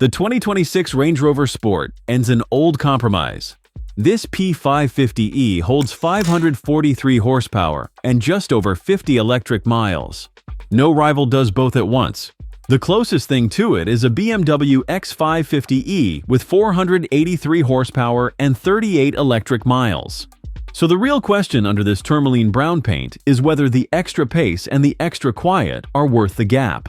The 2026 Range Rover Sport ends an old compromise. This P550e holds 543 horsepower and just over 50 electric miles. No rival does both at once. The closest thing to it is a BMW X5 50e with 483 horsepower and 38 electric miles. So the real question under this Tourmaline Brown paint is whether the extra pace and the extra quiet are worth the gap.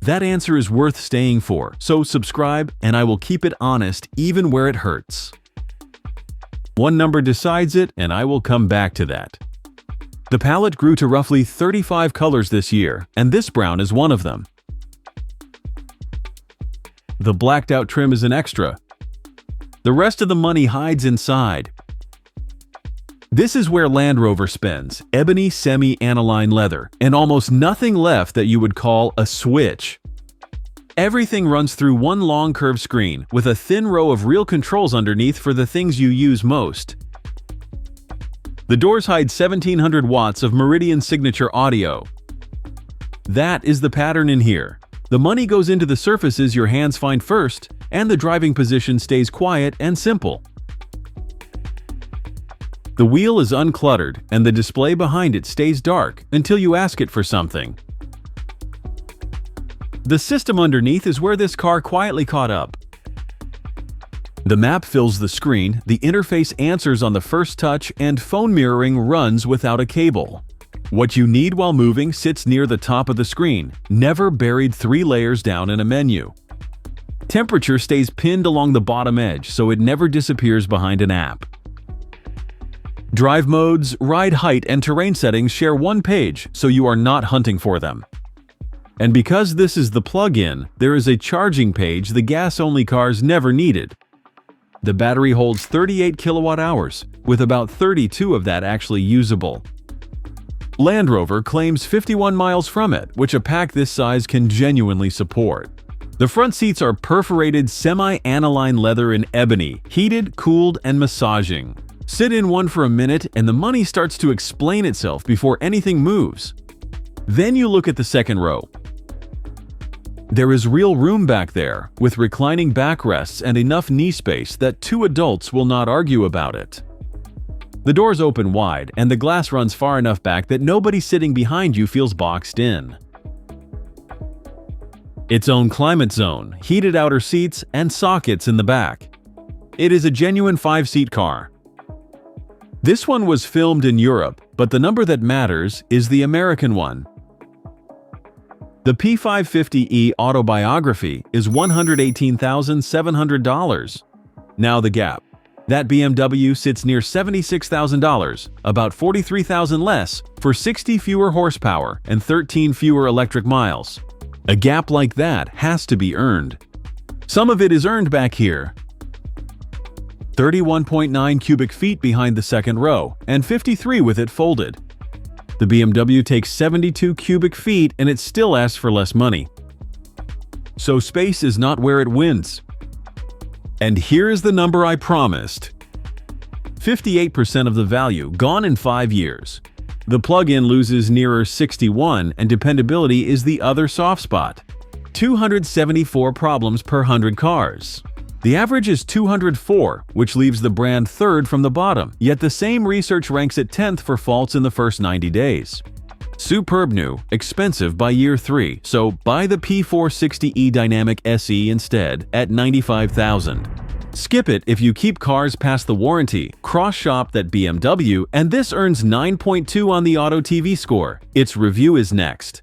That answer is worth staying for, so subscribe and I will keep it honest even where it hurts. One number decides it, and I will come back to that. The palette grew to roughly 35 colors this year, and this brown is one of them. The blacked out trim is an extra. The rest of the money hides inside. This is where Land Rover spends ebony semi-aniline leather and almost nothing left that you would call a switch. Everything runs through one long curved screen with a thin row of real controls underneath for the things you use most. The doors hide 1700 watts of Meridian Signature audio. That is the pattern in here. The money goes into the surfaces your hands find first, and the driving position stays quiet and simple. The wheel is uncluttered, and the display behind it stays dark until you ask it for something. The system underneath is where this car quietly caught up. The map fills the screen, the interface answers on the first touch, and phone mirroring runs without a cable. What you need while moving sits near the top of the screen, never buried 3 layers down in a menu. Temperature stays pinned along the bottom edge, so it never disappears behind an app. Drive modes, ride height, and terrain settings share one page, so you are not hunting for them. And because this is the plug-in, there is a charging page the gas-only cars never needed. The battery holds 38 kilowatt hours, with about 32 of that actually usable. Land Rover claims 51 miles from it, which a pack this size can genuinely support. The front seats are perforated semi-aniline leather in ebony, heated, cooled, and massaging. Sit in one for a minute and the money starts to explain itself before anything moves. Then you look at the second row. There is real room back there, with reclining backrests and enough knee space that 2 adults will not argue about it. The doors open wide and the glass runs far enough back that nobody sitting behind you feels boxed in. Its own climate zone, heated outer seats, and sockets in the back. It is a genuine 5-seat car. This one was filmed in Europe, but the number that matters is the American one. The P550e Autobiography is $118,700. Now the gap. That BMW sits near $76,000, about $43,000 less, for 60 fewer horsepower and 13 fewer electric miles. A gap like that has to be earned. Some of it is earned back here. 31.9 cubic feet behind the second row, and 53 with it folded. The BMW takes 72 cubic feet and it still asks for less money. So space is not where it wins. And here is the number I promised. 58% of the value gone in 5 years. The plug-in loses nearer 61 and dependability is the other soft spot. 274 problems per 100 cars. The average is 204, which leaves the brand third from the bottom, yet the same research ranks it 10th for faults in the first 90 days. Superb new, expensive by year 3, so buy the P460e Dynamic SE instead at $95,000. Skip it if you keep cars past the warranty, cross-shop that BMW, and this earns 9.2 on the Auto TV score. Its review is next.